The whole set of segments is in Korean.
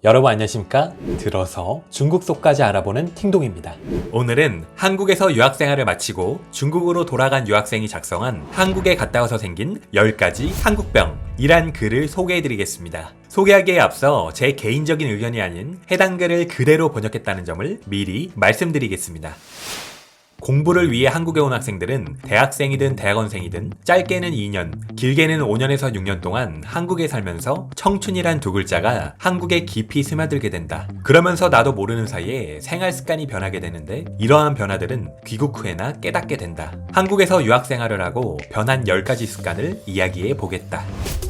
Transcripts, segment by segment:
여러분 안녕하십니까? 들어서 중국 속까지 알아보는 팅동입니다. 오늘은 한국에서 유학생활을 마치고 중국으로 돌아간 유학생이 작성한 한국에 갔다 와서 생긴 10가지 한국병이란 글을 소개해드리겠습니다. 소개하기에 앞서 제 개인적인 의견이 아닌 해당 글을 그대로 번역했다는 점을 미리 말씀드리겠습니다. 공부를 위해 한국에 온 학생들은 대학생이든 대학원생이든 짧게는 2년, 길게는 5년에서 6년 동안 한국에 살면서 청춘이란 두 글자가 한국에 깊이 스며들게 된다. 그러면서 나도 모르는 사이에 생활 습관이 변하게 되는데 이러한 변화들은 귀국 후에나 깨닫게 된다. 한국에서 유학생활을 하고 변한 10가지 습관을 이야기해 보겠다.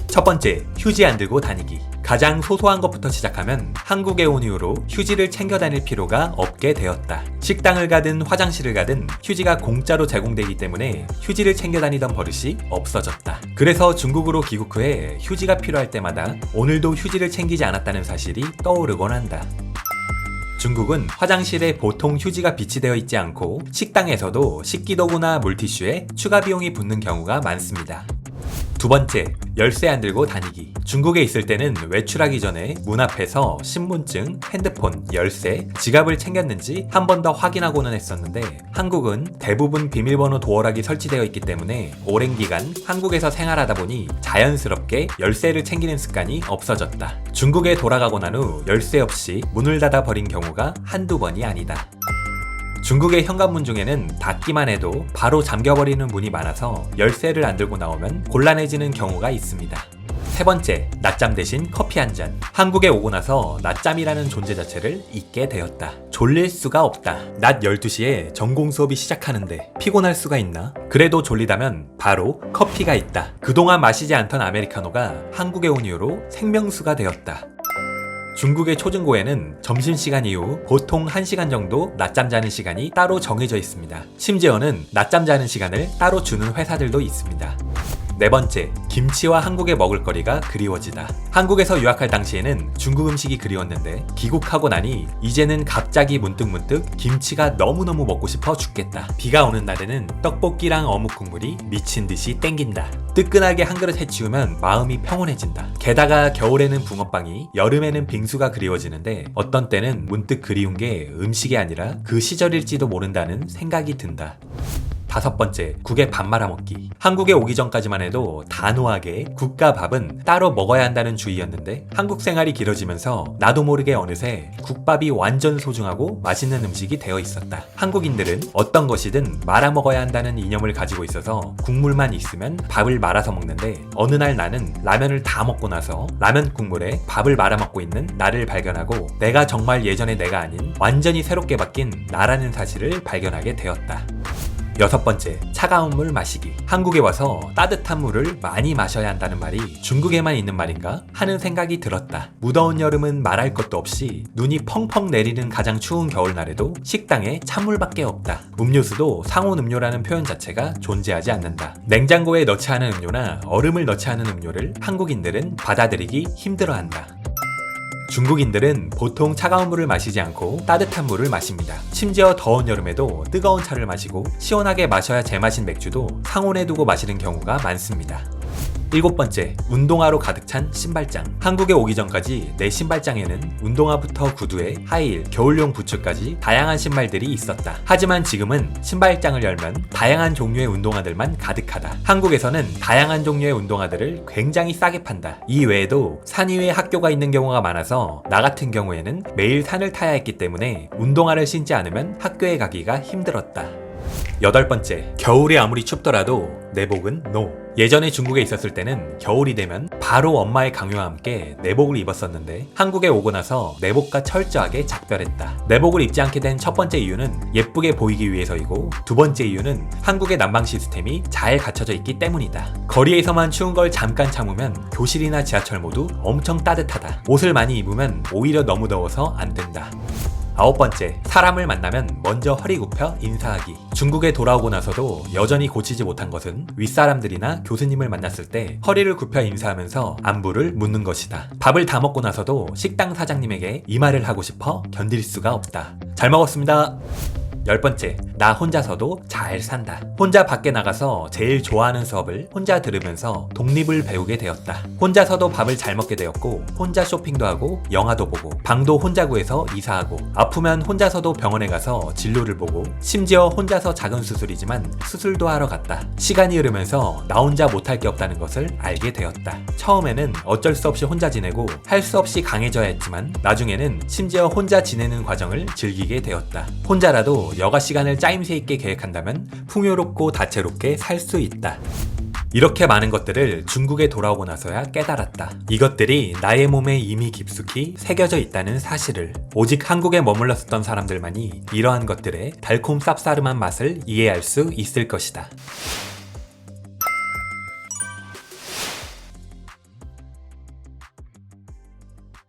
첫 번째, 휴지 안 들고 다니기. 가장 소소한 것부터 시작하면 한국에 온 이후로 휴지를 챙겨 다닐 필요가 없게 되었다. 식당을 가든 화장실을 가든 휴지가 공짜로 제공되기 때문에 휴지를 챙겨 다니던 버릇이 없어졌다. 그래서 중국으로 귀국 후에 휴지가 필요할 때마다 오늘도 휴지를 챙기지 않았다는 사실이 떠오르곤 한다. 중국은 화장실에 보통 휴지가 비치되어 있지 않고 식당에서도 식기도구나 물티슈에 추가 비용이 붙는 경우가 많습니다. 두 번째, 열쇠 안 들고 다니기. 중국에 있을 때는 외출하기 전에 문 앞에서 신분증, 핸드폰, 열쇠, 지갑을 챙겼는지 한 번 더 확인하고는 했었는데 한국은 대부분 비밀번호 도어락이 설치되어 있기 때문에 오랜 기간 한국에서 생활하다 보니 자연스럽게 열쇠를 챙기는 습관이 없어졌다. 중국에 돌아가고 난 후 열쇠 없이 문을 닫아 버린 경우가 한두 번이 아니다. 중국의 현관문 중에는 닫기만 해도 바로 잠겨버리는 문이 많아서 열쇠를 안 들고 나오면 곤란해지는 경우가 있습니다. 세 번째, 낮잠 대신 커피 한 잔. 한국에 오고 나서 낮잠이라는 존재 자체를 잊게 되었다. 졸릴 수가 없다. 낮 12시에 전공 수업이 시작하는데 피곤할 수가 있나? 그래도 졸리다면 바로 커피가 있다. 그동안 마시지 않던 아메리카노가 한국에 온 이후로 생명수가 되었다. 중국의 초중고에는 점심시간 이후 보통 1시간 정도 낮잠 자는 시간이 따로 정해져 있습니다. 심지어는 낮잠 자는 시간을 따로 주는 회사들도 있습니다. 네 번째, 김치와 한국의 먹을거리가 그리워지다. 한국에서 유학할 당시에는 중국 음식이 그리웠는데 귀국하고 나니 이제는 갑자기 문득 김치가 너무너무 먹고 싶어 죽겠다. 비가 오는 날에는 떡볶이랑 어묵 국물이 미친 듯이 땡긴다. 뜨끈하게 한 그릇 해치우면 마음이 평온해진다. 게다가 겨울에는 붕어빵이, 여름에는 빙수가 그리워지는데 어떤 때는 문득 그리운 게 음식이 아니라 그 시절일지도 모른다는 생각이 든다. 다섯 번째, 국에 밥 말아먹기. 한국에 오기 전까지만 해도 단호하게 국과 밥은 따로 먹어야 한다는 주의였는데 한국 생활이 길어지면서 나도 모르게 어느새 국밥이 완전 소중하고 맛있는 음식이 되어 있었다. 한국인들은 어떤 것이든 말아 먹어야 한다는 이념을 가지고 있어서 국물만 있으면 밥을 말아서 먹는데 어느 날 나는 라면을 다 먹고 나서 라면 국물에 밥을 말아 먹고 있는 나를 발견하고 내가 정말 예전의 내가 아닌 완전히 새롭게 바뀐 나라는 사실을 발견하게 되었다. 여섯 번째, 차가운 물 마시기. 한국에 와서 따뜻한 물을 많이 마셔야 한다는 말이 중국에만 있는 말인가 하는 생각이 들었다. 무더운 여름은 말할 것도 없이 눈이 펑펑 내리는 가장 추운 겨울날에도 식당에 찬물밖에 없다. 음료수도 상온 음료라는 표현 자체가 존재하지 않는다. 냉장고에 넣지 않은 음료나 얼음을 넣지 않은 음료를 한국인들은 받아들이기 힘들어한다. 중국인들은 보통 차가운 물을 마시지 않고 따뜻한 물을 마십니다. 심지어 더운 여름에도 뜨거운 차를 마시고 시원하게 마셔야 제맛인 맥주도 상온에 두고 마시는 경우가 많습니다. 일곱 번째, 운동화로 가득 찬 신발장. 한국에 오기 전까지 내 신발장에는 운동화부터 구두에 하이힐, 겨울용 부츠까지 다양한 신발들이 있었다. 하지만 지금은 신발장을 열면 다양한 종류의 운동화들만 가득하다. 한국에서는 다양한 종류의 운동화들을 굉장히 싸게 판다. 이 외에도 산 위에 학교가 있는 경우가 많아서 나 같은 경우에는 매일 산을 타야 했기 때문에 운동화를 신지 않으면 학교에 가기가 힘들었다. 여덟 번째, 겨울이 아무리 춥더라도 내복은 NO. 예전에 중국에 있었을 때는 겨울이 되면 바로 엄마의 강요와 함께 내복을 입었었는데 한국에 오고 나서 내복과 철저하게 작별했다. 내복을 입지 않게 된 첫 번째 이유는 예쁘게 보이기 위해서이고 두 번째 이유는 한국의 난방 시스템이 잘 갖춰져 있기 때문이다. 거리에서만 추운 걸 잠깐 참으면 교실이나 지하철 모두 엄청 따뜻하다. 옷을 많이 입으면 오히려 너무 더워서 안 된다. 아홉 번째, 사람을 만나면 먼저 허리 굽혀 인사하기. 중국에 돌아오고 나서도 여전히 고치지 못한 것은 윗사람들이나 교수님을 만났을 때 허리를 굽혀 인사하면서 안부를 묻는 것이다. 밥을 다 먹고 나서도 식당 사장님에게 이 말을 하고 싶어 견딜 수가 없다. 잘 먹었습니다. 10번째, 나 혼자서도 잘 산다. 혼자 밖에 나가서 제일 좋아하는 수업을 혼자 들으면서 독립을 배우게 되었다. 혼자서도 밥을 잘 먹게 되었고, 혼자 쇼핑도 하고, 영화도 보고, 방도 혼자 구해서 이사하고, 아프면 혼자서도 병원에 가서 진료를 보고, 심지어 혼자서 작은 수술이지만 수술도 하러 갔다. 시간이 흐르면서 나 혼자 못할 게 없다는 것을 알게 되었다. 처음에는 어쩔 수 없이 혼자 지내고 할 수 없이 강해져야 했지만 나중에는 심지어 혼자 지내는 과정을 즐기게 되었다. 혼자라도 여가 시간을 짜임새 있게 계획한다면 풍요롭고 다채롭게 살 수 있다. 이렇게 많은 것들을 중국에 돌아오고 나서야 깨달았다. 이것들이 나의 몸에 이미 깊숙이 새겨져 있다는 사실을. 오직 한국에 머물렀었던 사람들만이 이러한 것들의 달콤 쌉싸름한 맛을 이해할 수 있을 것이다.